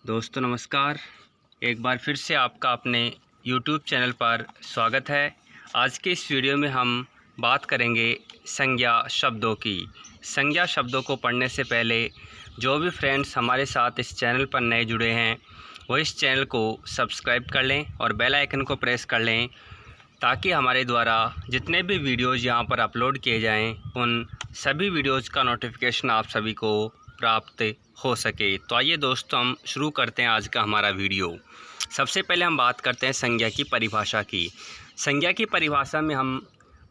दोस्तों नमस्कार। एक बार फिर से आपका अपने YouTube चैनल पर स्वागत है। आज के इस वीडियो में हम बात करेंगे संज्ञा शब्दों की। संज्ञा शब्दों को पढ़ने से पहले जो भी फ्रेंड्स हमारे साथ इस चैनल पर नए जुड़े हैं वो इस चैनल को सब्सक्राइब कर लें और बेल आइकन को प्रेस कर लें ताकि हमारे द्वारा जितने भी वीडियोज़ यहाँ पर अपलोड किए जाएँ उन सभी वीडियोज़ का नोटिफिकेशन आप सभी को प्राप्त हो सके। तो आइए दोस्तों हम शुरू करते हैं आज का हमारा वीडियो। सबसे पहले हम बात करते हैं संज्ञा की परिभाषा की। संज्ञा की परिभाषा में हम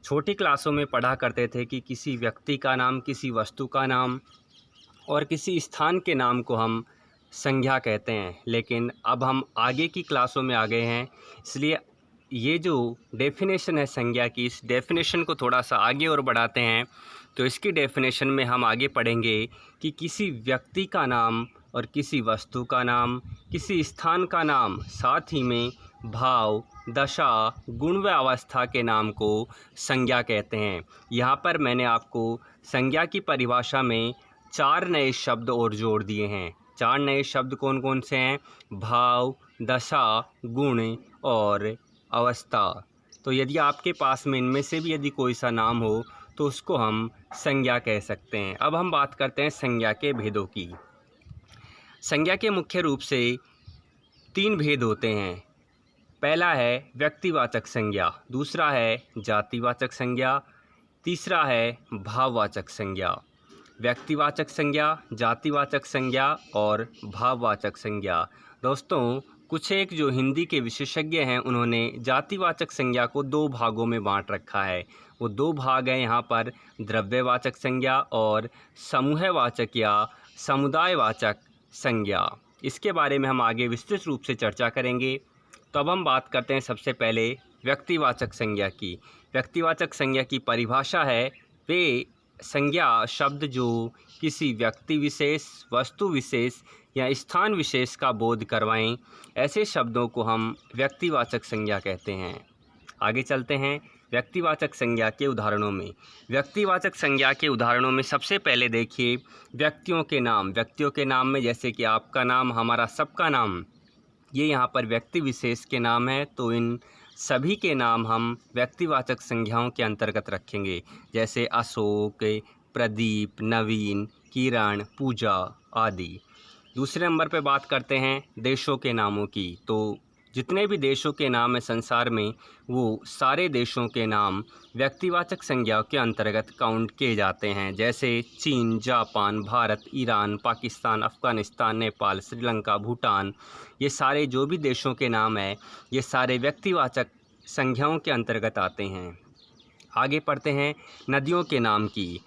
छोटी क्लासों में पढ़ा करते थे कि किसी व्यक्ति का नाम, किसी वस्तु का नाम और किसी स्थान के नाम को हम संज्ञा कहते हैं। लेकिन अब हम आगे की क्लासों में आ गए हैं, इसलिए ये जो डेफिनेशन है संज्ञा की, इस डेफिनेशन को थोड़ा सा आगे और बढ़ाते हैं। तो इसकी डेफिनेशन में हम आगे पढ़ेंगे कि किसी व्यक्ति का नाम और किसी वस्तु का नाम, किसी स्थान का नाम, साथ ही में भाव, दशा, गुण व अवस्था के नाम को संज्ञा कहते हैं। यहाँ पर मैंने आपको संज्ञा की परिभाषा में 4 नए शब्द और जोड़ दिए हैं। 4 नए शब्द कौन कौन से हैं? भाव, दशा, गुण और अवस्था। तो यदि आपके पास में इनमें से भी यदि कोई सा नाम हो तो उसको हम संज्ञा कह सकते हैं। अब हम बात करते हैं संज्ञा के भेदों की। संज्ञा के मुख्य रूप से 3 भेद होते हैं। पहला है व्यक्तिवाचक संज्ञा, दूसरा है जातिवाचक संज्ञा, तीसरा है भाववाचक संज्ञा। व्यक्तिवाचक संज्ञा, जातिवाचक संज्ञा और भाववाचक संज्ञा। दोस्तों कुछ एक जो हिंदी के विशेषज्ञ हैं उन्होंने जातिवाचक संज्ञा को 2 भागों में बांट रखा है। वो 2 भाग हैं यहाँ पर, द्रव्यवाचक संज्ञा और समूहवाचक या समुदायवाचक संज्ञा। इसके बारे में हम आगे विस्तृत रूप से चर्चा करेंगे। तो अब हम बात करते हैं सबसे पहले व्यक्तिवाचक संज्ञा की। व्यक्तिवाचक संज्ञा की परिभाषा है वे संज्ञा शब्द जो किसी व्यक्ति विशेष, वस्तु विशेष या स्थान विशेष का बोध करवाएं, ऐसे शब्दों को हम व्यक्तिवाचक संज्ञा कहते हैं। आगे चलते हैं व्यक्तिवाचक संज्ञा के उदाहरणों में। व्यक्तिवाचक संज्ञा के उदाहरणों में सबसे पहले देखिए व्यक्तियों के नाम। व्यक्तियों के नाम में जैसे कि आपका नाम, हमारा सबका नाम, ये यहाँ पर व्यक्ति विशेष के नाम है, तो इन सभी के नाम हम व्यक्तिवाचक संज्ञाओं के अंतर्गत रखेंगे, जैसे अशोक, प्रदीप, नवीन, किरण, पूजा आदि। दूसरे नंबर पे बात करते हैं देशों के नामों की। तो जितने भी देशों के नाम हैं संसार में, वो सारे देशों के नाम व्यक्तिवाचक संज्ञाओं के अंतर्गत काउंट किए जाते हैं, जैसे चीन, जापान, भारत, ईरान, पाकिस्तान, अफ़गानिस्तान, नेपाल, श्रीलंका, भूटान। ये सारे जो भी देशों के नाम हैं ये सारे व्यक्तिवाचक संज्ञाओं के अंतर्गत आते हैं। आगे पढ़ते हैं नदियों के नाम की।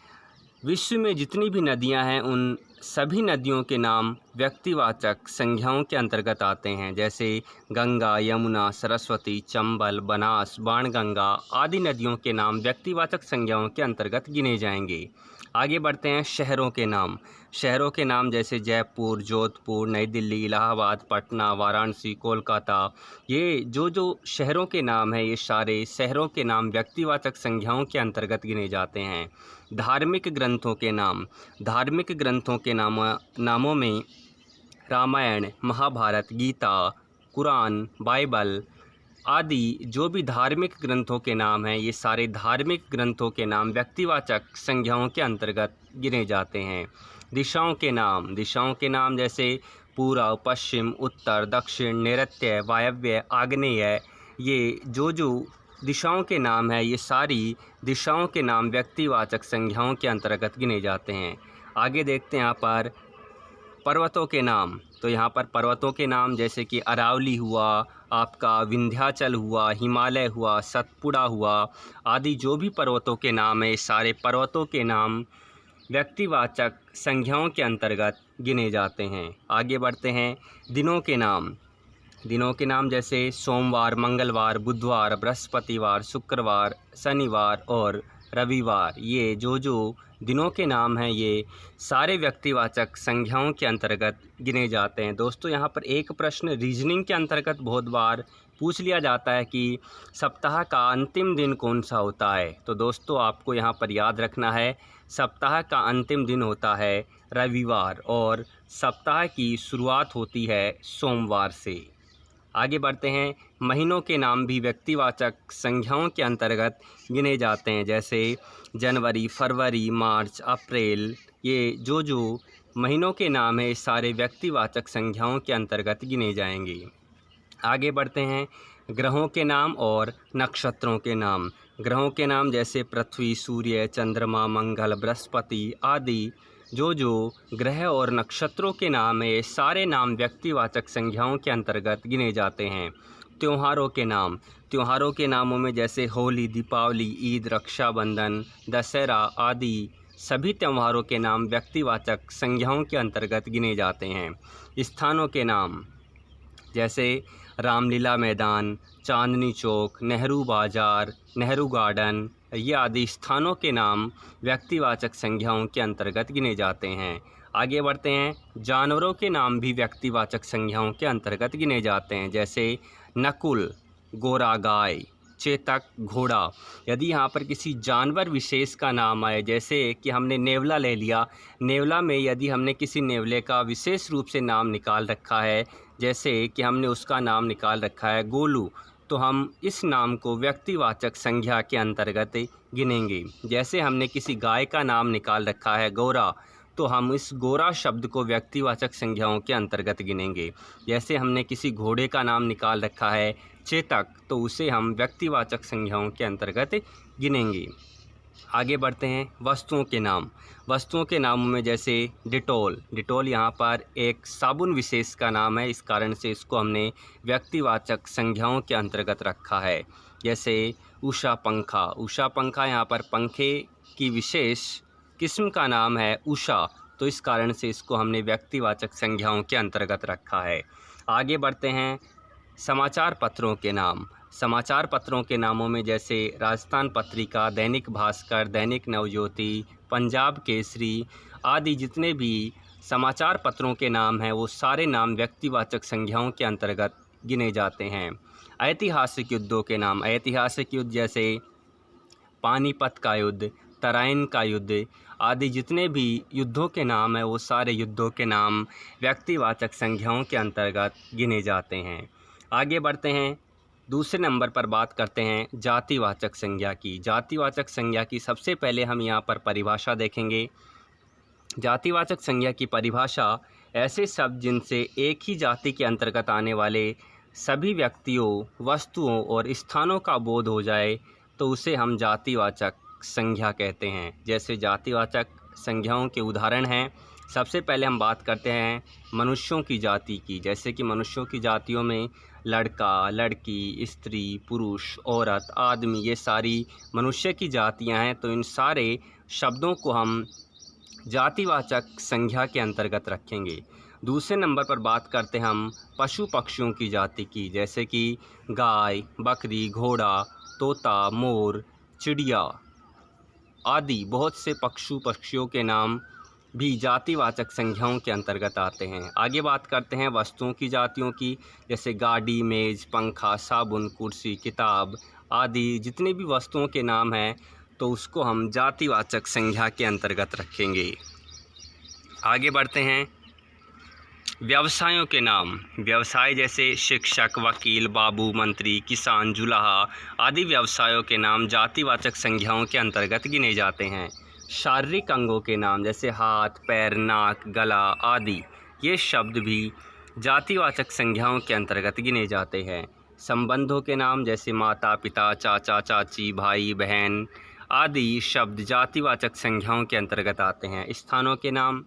विश्व में जितनी भी नदियां हैं उन सभी नदियों के नाम व्यक्तिवाचक संज्ञाओं के अंतर्गत आते हैं, जैसे गंगा, यमुना, सरस्वती, चंबल, बनास, बाणगंगा आदि नदियों के नाम व्यक्तिवाचक संज्ञाओं के अंतर्गत गिने जाएंगे। आगे बढ़ते हैं शहरों के नाम। शहरों के नाम जैसे जयपुर, जोधपुर, नई दिल्ली, इलाहाबाद, पटना, वाराणसी, कोलकाता। ये जो शहरों के नाम हैं ये सारे शहरों के नाम व्यक्तिवाचक संज्ञाओं के अंतर्गत गिने जाते हैं। धार्मिक ग्रंथों के नाम। धार्मिक ग्रंथों के नामों में रामायण, महाभारत, गीता, कुरान, बाइबल आदि जो भी धार्मिक ग्रंथों के नाम हैं ये सारे धार्मिक ग्रंथों के नाम व्यक्तिवाचक संज्ञाओं के अंतर्गत गिने जाते हैं। दिशाओं के नाम। दिशाओं के नाम जैसे पूर्व, पश्चिम, उत्तर, दक्षिण, नैऋत्य, वायव्य, आग्नेय। ये जो दिशाओं के नाम है ये सारी दिशाओं के नाम व्यक्तिवाचक संज्ञाओं के अंतर्गत गिने जाते हैं। आगे देखते हैं यहाँ पर पर्वतों के नाम। तो यहाँ पर पर्वतों के नाम जैसे कि अरावली हुआ, आपका विंध्याचल हुआ, हिमालय हुआ, सतपुड़ा हुआ आदि जो भी पर्वतों के नाम है सारे पर्वतों के नाम व्यक्तिवाचक संज्ञाओं के अंतर्गत गिने जाते हैं। आगे बढ़ते हैं दिनों के नाम। दिनों के नाम जैसे सोमवार, मंगलवार, बुधवार, बृहस्पतिवार, शुक्रवार, शनिवार और रविवार। ये जो दिनों के नाम हैं ये सारे व्यक्तिवाचक संज्ञाओं के अंतर्गत गिने जाते हैं। दोस्तों यहाँ पर एक प्रश्न रीजनिंग के अंतर्गत बहुत बार पूछ लिया जाता है कि सप्ताह का अंतिम दिन कौन सा होता है। तो दोस्तों आपको यहाँ पर याद रखना है सप्ताह का अंतिम दिन होता है रविवार और सप्ताह की शुरुआत होती है सोमवार से। आगे बढ़ते हैं। महीनों के नाम भी व्यक्तिवाचक संज्ञाओं के अंतर्गत गिने जाते हैं, जैसे जनवरी, फरवरी, मार्च, अप्रैल। ये जो महीनों के नाम हैं ये सारे व्यक्तिवाचक संज्ञाओं के अंतर्गत गिने जाएंगे। आगे बढ़ते हैं। ग्रहों के नाम और नक्षत्रों के नाम। ग्रहों के नाम जैसे पृथ्वी, सूर्य, चंद्रमा, मंगल, बृहस्पति आदि। जो ग्रह और नक्षत्रों के नाम है ये सारे नाम व्यक्तिवाचक संज्ञाओं के अंतर्गत गिने जाते हैं। त्योहारों के नाम। त्योहारों के नामों में जैसे होली, दीपावली, ईद, रक्षाबंधन, दशहरा आदि सभी त्योहारों के नाम व्यक्तिवाचक संज्ञाओं के अंतर्गत गिने जाते हैं। स्थानों के नाम जैसे रामलीला मैदान, चांदनी चौक, नेहरू बाज़ार, नेहरू गार्डन, ये आदि स्थानों के नाम व्यक्तिवाचक संज्ञाओं के अंतर्गत गिने जाते हैं। आगे बढ़ते हैं। जानवरों के नाम भी व्यक्तिवाचक संज्ञाओं के अंतर्गत गिने जाते हैं, जैसे नकुल, गोरा गाय, चेतक घोड़ा। यदि यहाँ पर किसी जानवर विशेष का नाम आए, जैसे कि हमने नेवला ले लिया, नेवला में यदि हमने किसी नेवले का विशेष रूप से नाम निकाल रखा है, जैसे कि हमने उसका नाम निकाल रखा है गोलू, तो हम इस नाम को व्यक्तिवाचक संज्ञा के अंतर्गत गिनेंगे। जैसे हमने किसी गाय का नाम निकाल रखा है गोरा, तो हम इस गोरा शब्द को व्यक्तिवाचक संज्ञाओं के अंतर्गत गिनेंगे। जैसे हमने किसी घोड़े का नाम निकाल रखा है चेतक, तो उसे हम व्यक्तिवाचक संज्ञाओं के अंतर्गत गिनेंगे। आगे बढ़ते हैं। वस्तुओं के नाम। वस्तुओं के नामों में जैसे डिटॉल। डिटॉल यहाँ पर एक साबुन विशेष का नाम है, इस कारण से इसको हमने व्यक्तिवाचक संज्ञाओं के अंतर्गत रखा है। जैसे उषा पंखा। उषा पंखा यहाँ पर पंखे की विशेष किस्म का नाम है उषा, तो इस कारण से इसको हमने व्यक्तिवाचक संज्ञाओं के अंतर्गत रखा है। आगे बढ़ते हैं। समाचार पत्रों के नाम। समाचार पत्रों के नामों में जैसे राजस्थान पत्रिका, दैनिक भास्कर, दैनिक नवज्योति, पंजाब केसरी आदि जितने भी समाचार पत्रों के नाम हैं वो सारे नाम व्यक्तिवाचक संज्ञाओं के अंतर्गत गिने जाते हैं। ऐतिहासिक युद्धों के नाम। ऐतिहासिक युद्ध जैसे पानीपत का युद्ध, तराइन का युद्ध आदि जितने भी युद्धों के नाम हैं वो सारे युद्धों के नाम व्यक्तिवाचक संज्ञाओं के अंतर्गत गिने जाते हैं। आगे बढ़ते हैं। दूसरे नंबर पर बात करते हैं जातिवाचक संज्ञा की। जातिवाचक संज्ञा की सबसे पहले हम यहाँ पर परिभाषा देखेंगे। जातिवाचक संज्ञा की परिभाषा ऐसे शब्द जिनसे एक ही जाति के अंतर्गत आने वाले सभी व्यक्तियों, वस्तुओं और स्थानों का बोध हो जाए तो उसे हम जातिवाचक संज्ञा कहते हैं। जैसे जातिवाचक संज्ञाओं के उदाहरण हैं। सबसे पहले हम बात करते हैं मनुष्यों की जाति की। जैसे कि मनुष्यों की जातियों में लड़का, लड़की, स्त्री, पुरुष, औरत, आदमी, ये सारी मनुष्य की जातियां हैं, तो इन सारे शब्दों को हम जातिवाचक संज्ञा के अंतर्गत रखेंगे। दूसरे नंबर पर बात करते हैं हम पशु पक्षियों की जाति की। जैसे कि गाय, बकरी, घोड़ा, तोता, मोर, चिड़िया आदि बहुत से पक्षियों के नाम भी जातिवाचक संज्ञाओं के अंतर्गत आते हैं। आगे बात करते हैं वस्तुओं की जातियों की। जैसे गाड़ी, मेज़, पंखा, साबुन, कुर्सी, किताब आदि जितनी भी वस्तुओं के नाम हैं तो उसको हम जातिवाचक संज्ञा के अंतर्गत रखेंगे। आगे बढ़ते हैं। व्यवसायों के नाम। व्यवसाय जैसे शिक्षक, वकील, बाबू, मंत्री, किसान, जुलाहा आदि व्यवसायों के नाम जातिवाचक संज्ञाओं के अंतर्गत गिने जाते हैं। शारीरिक अंगों के नाम जैसे हाथ, पैर, नाक, गला आदि ये शब्द भी जातिवाचक संज्ञाओं के अंतर्गत गिने जाते हैं। संबंधों के नाम जैसे माता, पिता, चाचा, चाची, भाई, बहन आदि शब्द जातिवाचक संज्ञाओं के अंतर्गत आते हैं। स्थानों के नाम।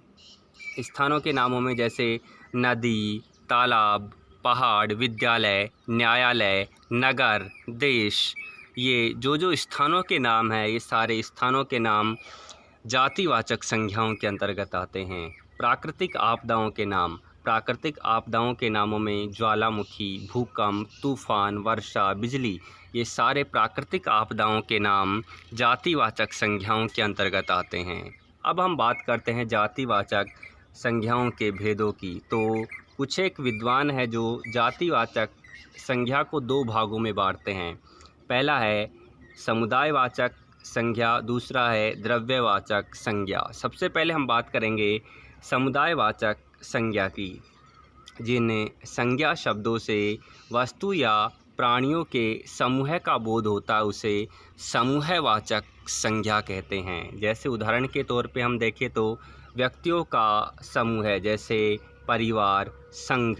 स्थानों के नामों में जैसे नदी, तालाब, पहाड़, विद्यालय, न्यायालय, नगर, देश, ये जो स्थानों के नाम हैं ये सारे स्थानों के नाम जातिवाचक संज्ञाओं के अंतर्गत आते हैं। प्राकृतिक आपदाओं के नाम। प्राकृतिक आपदाओं के नामों में ज्वालामुखी, भूकंप, तूफान, वर्षा, बिजली ये सारे प्राकृतिक आपदाओं के नाम जातिवाचक संज्ञाओं के अंतर्गत आते हैं। अब हम बात करते हैं जातिवाचक संज्ञाओं के भेदों की। तो कुछ एक विद्वान है जो जातिवाचक संज्ञा को दो भागों में बांटते हैं। पहला है समुदायवाचक संज्ञा, दूसरा है द्रव्यवाचक संज्ञा। सबसे पहले हम बात करेंगे समुदायवाचक संज्ञा की। जिन संज्ञा शब्दों से वस्तु या प्राणियों के समूह का बोध होता है उसे समूहवाचक संज्ञा कहते हैं। जैसे उदाहरण के तौर पे हम देखें तो व्यक्तियों का समूह है, जैसे परिवार, संघ,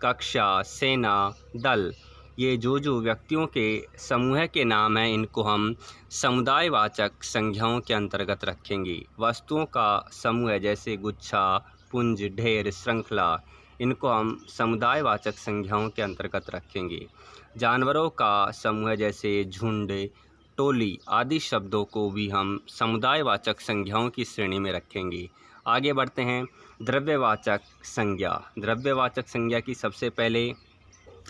कक्षा, सेना, दल। ये जो व्यक्तियों के समूह के नाम हैं इनको हम समुदायवाचक संज्ञाओं के अंतर्गत रखेंगे। वस्तुओं का समूह है, जैसे गुच्छा, पुंज, ढेर, श्रृंखला, इनको हम समुदायवाचक संज्ञाओं के अंतर्गत रखेंगे। जानवरों का समूह जैसे झुंड, टोली आदि शब्दों को भी हम समुदायवाचक संज्ञाओं की श्रेणी में रखेंगे। आगे बढ़ते हैं, द्रव्यवाचक संज्ञा। द्रव्यवाचक संज्ञा की सबसे पहले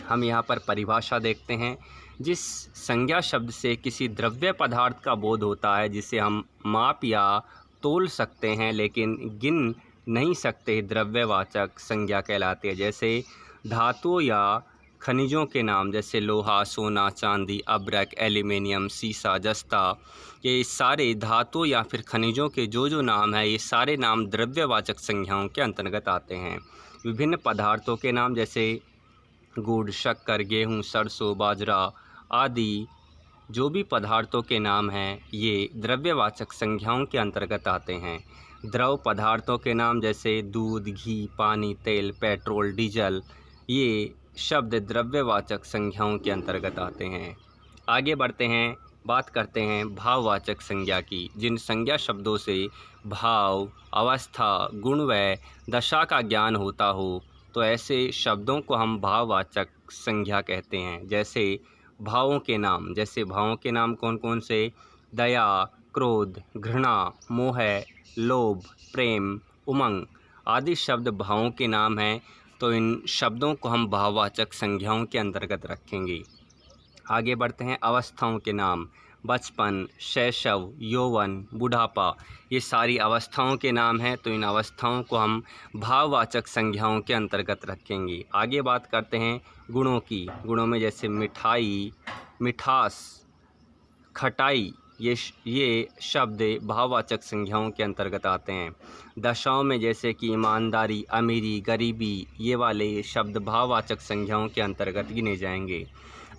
हम यहाँ पर परिभाषा देखते हैं। जिस संज्ञा शब्द से किसी द्रव्य पदार्थ का बोध होता है जिसे हम माप या तोल सकते हैं लेकिन गिन नहीं सकते, द्रव्यवाचक संज्ञा कहलाती है। जैसे धातुओं या खनिजों के नाम, जैसे लोहा, सोना, चांदी, अब्रक, एल्युमिनियम, सीसा, जस्ता, ये सारे धातुओं या फिर खनिजों के जो नाम है ये सारे नाम द्रव्यवाचक संज्ञाओं के अंतर्गत आते हैं। विभिन्न पदार्थों के नाम जैसे गुड़, शक्कर, गेहूँ, सरसों, बाजरा आदि जो भी पदार्थों के नाम हैं ये द्रव्यवाचक संज्ञाओं के अंतर्गत आते हैं। द्रव पदार्थों के नाम जैसे दूध, घी, पानी, तेल, पेट्रोल, डीजल, ये शब्द द्रव्यवाचक संज्ञाओं के अंतर्गत आते हैं। आगे बढ़ते हैं, बात करते हैं भाववाचक संज्ञा की। जिन संज्ञा शब्दों से भाव, अवस्था, गुण व दशा का ज्ञान होता हो तो ऐसे शब्दों को हम भाववाचक संज्ञा कहते हैं। जैसे भावों के नाम, जैसे भावों के नाम कौन कौन से? दया, क्रोध, घृणा, मोह, लोभ, प्रेम, उमंग आदि शब्द भावों के नाम हैं, तो इन शब्दों को हम भाववाचक संज्ञाओं के अंतर्गत रखेंगे। आगे बढ़ते हैं, अवस्थाओं के नाम। बचपन, शैशव, यौवन, बुढ़ापा, ये सारी अवस्थाओं के नाम हैं, तो इन अवस्थाओं को हम भाववाचक संज्ञाओं के अंतर्गत रखेंगे। आगे बात करते हैं गुणों की। गुणों में जैसे मिठाई, मिठास, खटाई, ये शब्द भाववाचक संज्ञाओं के अंतर्गत आते हैं। दशाओं में जैसे कि ईमानदारी, अमीरी, गरीबी, ये वाले शब्द भाववाचक संज्ञाओं के अंतर्गत गिने जाएंगे।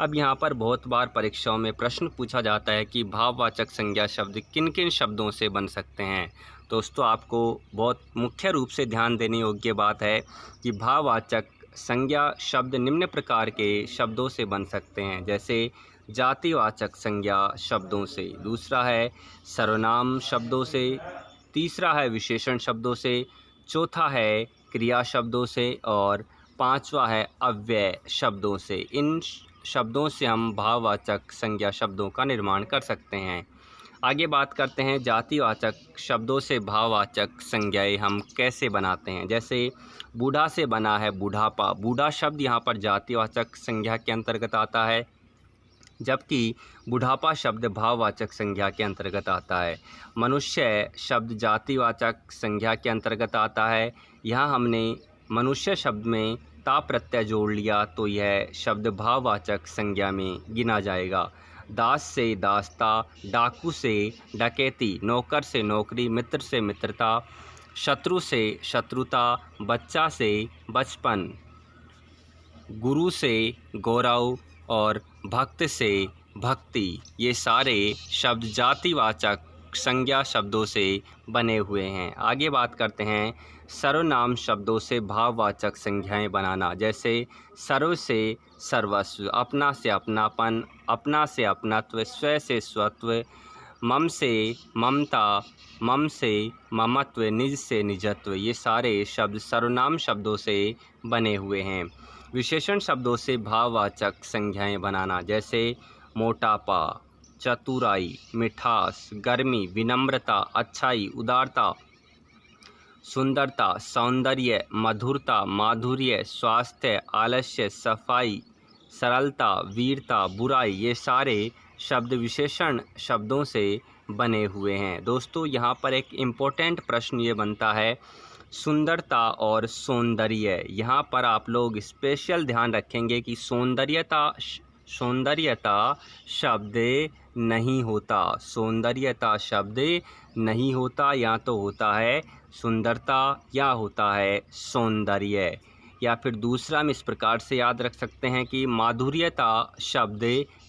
अब यहाँ पर बहुत बार परीक्षाओं में प्रश्न पूछा जाता है कि भाववाचक संज्ञा शब्द किन किन शब्दों से बन सकते हैं। दोस्तों, आपको बहुत मुख्य रूप से ध्यान देने योग्य बात है कि भाववाचक संज्ञा शब्द निम्न प्रकार के शब्दों से बन सकते हैं, जैसे जातिवाचक संज्ञा शब्दों से, दूसरा है सर्वनाम शब्दों से, तीसरा है विशेषण शब्दों से, चौथा है क्रिया शब्दों से और पांचवा है अव्यय शब्दों से। इन शब्दों से हम भाववाचक संज्ञा शब्दों का निर्माण कर सकते हैं। आगे बात करते हैं जातिवाचक शब्दों से भाववाचक संज्ञाएं हम कैसे बनाते हैं। जैसे बूढ़ा से बना है बुढ़ापा। बूढ़ा शब्द यहाँ पर जातिवाचक संज्ञा के अंतर्गत आता है, जबकि बुढ़ापा शब्द भाववाचक संज्ञा के अंतर्गत आता है। मनुष्य शब्द जातिवाचक संज्ञा के अंतर्गत आता है। यहाँ हमने मनुष्य शब्द में ता प्रत्यय जोड़ लिया तो यह शब्द भाववाचक संज्ञा में गिना जाएगा। दास से दासता, डाकू से डकैती, नौकर से नौकरी, मित्र से मित्रता, शत्रु से शत्रुता, बच्चा से बचपन, गुरु से गौरव और भक्त से भक्ति, ये सारे शब्द जातिवाचक संज्ञा शब्दों से बने हुए हैं। आगे बात करते हैं सर्वनाम शब्दों से भाववाचक संज्ञाएं बनाना। जैसे सर्व से सर्वस्व, अपना से अपनापन, अपना से अपनत्व, स्व से स्वत्व, मम से ममता, मम से ममत्व, निज से निजत्व, ये सारे शब्द सर्वनाम शब्दों से बने हुए हैं। विशेषण शब्दों से भाववाचक संज्ञाएं बनाना। जैसे मोटापा, चतुराई, मिठास, गर्मी, विनम्रता, अच्छाई, उदारता, सुंदरता, सौंदर्य, मधुरता, माधुर्य, स्वास्थ्य, आलस्य, सफाई, सरलता, वीरता, बुराई, ये सारे शब्द विशेषण शब्दों से बने हुए हैं। दोस्तों, यहाँ पर एक इम्पोर्टेंट प्रश्न ये बनता है, सुंदरता और सौंदर्य। यहाँ पर आप लोग स्पेशल ध्यान रखेंगे कि सौंदर्यता शब्द नहीं होता। सौंदर्यता शब्द नहीं होता, या तो होता है सुंदरता या होता है सौंदर्य। या फिर दूसरा हम इस प्रकार से याद रख सकते हैं कि माधुर्यता शब्द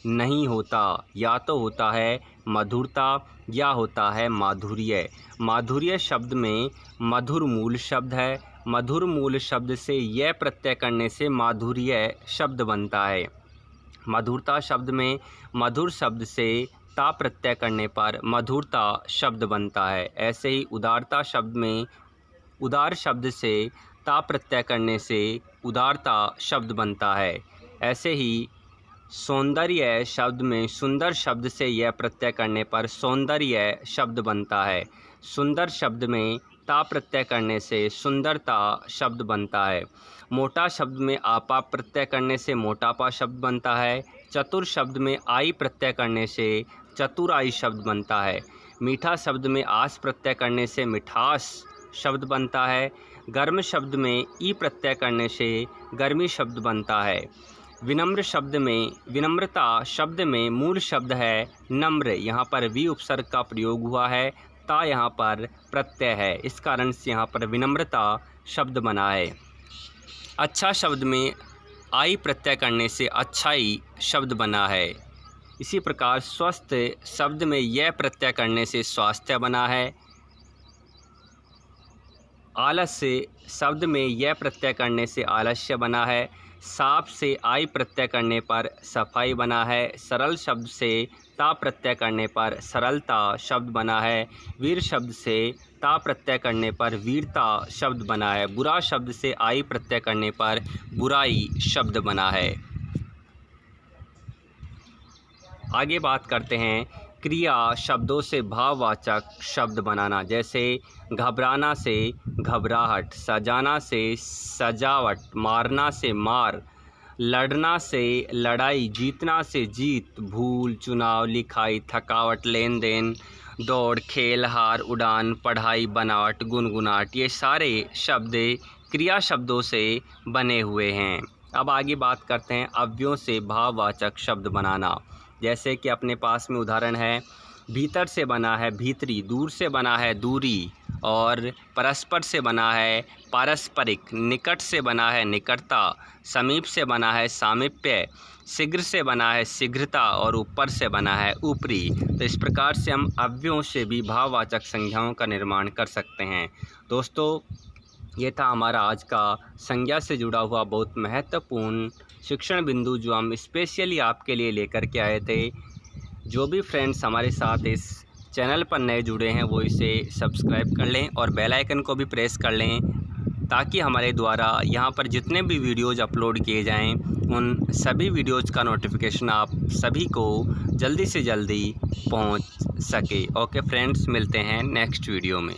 नहीं होता, या तो होता है मधुरता या होता है माधुर्य। माधुर्य शब्द में मधुर मूल शब्द है। मधुर मूल शब्द से यह प्रत्यय करने से माधुर्य शब्द बनता है। मधुरता शब्द में मधुर शब्द से ता प्रत्यय करने पर मधुरता शब्द बनता है। ऐसे ही उदारता शब्द में उदार शब्द से ता प्रत्यय करने से उदारता शब्द बनता है। ऐसे ही सौंदर्य शब्द में सुंदर शब्द से यह प्रत्यय करने पर सौंदर्य शब्द बनता है। सुंदर शब्द में ता प्रत्यय करने से सुंदरता शब्द बनता है। मोटा शब्द में आपा प्रत्यय करने से मोटापा शब्द बनता है। चतुर शब्द में आई प्रत्यय करने से चतुराई शब्द बनता है। मीठा शब्द में आस प्रत्यय करने से मिठास शब्द बनता है। गर्म शब्द में ई प्रत्यय करने से गर्मी शब्द बनता है। विनम्र शब्द में विनम्रता शब्द में मूल शब्द है नम्र, यहाँ पर वी उपसर्ग का प्रयोग हुआ है, ता यहाँ पर प्रत्यय है, इस कारण से यहाँ पर विनम्रता शब्द बना है। अच्छा शब्द में आई प्रत्यय करने से अच्छाई शब्द बना है। इसी प्रकार स्वस्थ शब्द में यह प्रत्यय करने से स्वास्थ्य बना है। आलस्य शब्द में यह प्रत्यय करने से आलस्य बना है। साफ से आई प्रत्यय करने पर सफाई बना है। सरल शब्द से ता प्रत्यय करने पर सरलता शब्द बना है। वीर शब्द से ता प्रत्यय करने पर वीरता शब्द बना है। बुरा शब्द से आई प्रत्यय करने पर बुराई शब्द बना है। आगे बात करते हैं क्रिया शब्दों से भाववाचक शब्द बनाना। जैसे घबराना से घबराहट, सजाना से सजावट, मारना से मार, लड़ना से लड़ाई, जीतना से जीत, भूल, चुनाव, लिखाई, थकावट, लेन देन, दौड़, खेल, हार, उड़ान, पढ़ाई, बनावट, गुनगुनाहट, ये सारे शब्द क्रिया शब्दों से बने हुए हैं। अब आगे बात करते हैं अव्ययों से भाववाचक शब्द बनाना। जैसे कि अपने पास में उदाहरण है, भीतर से बना है भीतरी, दूर से बना है दूरी, और परस्पर से बना है पारस्परिक, निकट से बना है निकटता, समीप से बना है सामीप्य, शीघ्र से बना है शीघ्रता, और ऊपर से बना है ऊपरी। तो इस प्रकार से हम अव्ययों से भी भाववाचक संज्ञाओं का निर्माण कर सकते हैं। दोस्तों, ये था हमारा आज का संज्ञा से जुड़ा हुआ बहुत महत्वपूर्ण शिक्षण बिंदु जो हम स्पेशली आपके लिए लेकर के आए थे। जो भी फ्रेंड्स हमारे साथ इस चैनल पर नए जुड़े हैं वो इसे सब्सक्राइब कर लें और बेल आइकन को भी प्रेस कर लें, ताकि हमारे द्वारा यहाँ पर जितने भी वीडियोज़ अपलोड किए जाएं उन सभी वीडियोज़ का नोटिफिकेशन आप सभी को जल्दी से जल्दी पहुँच सके। ओके फ्रेंड्स, मिलते हैं नेक्स्ट वीडियो में।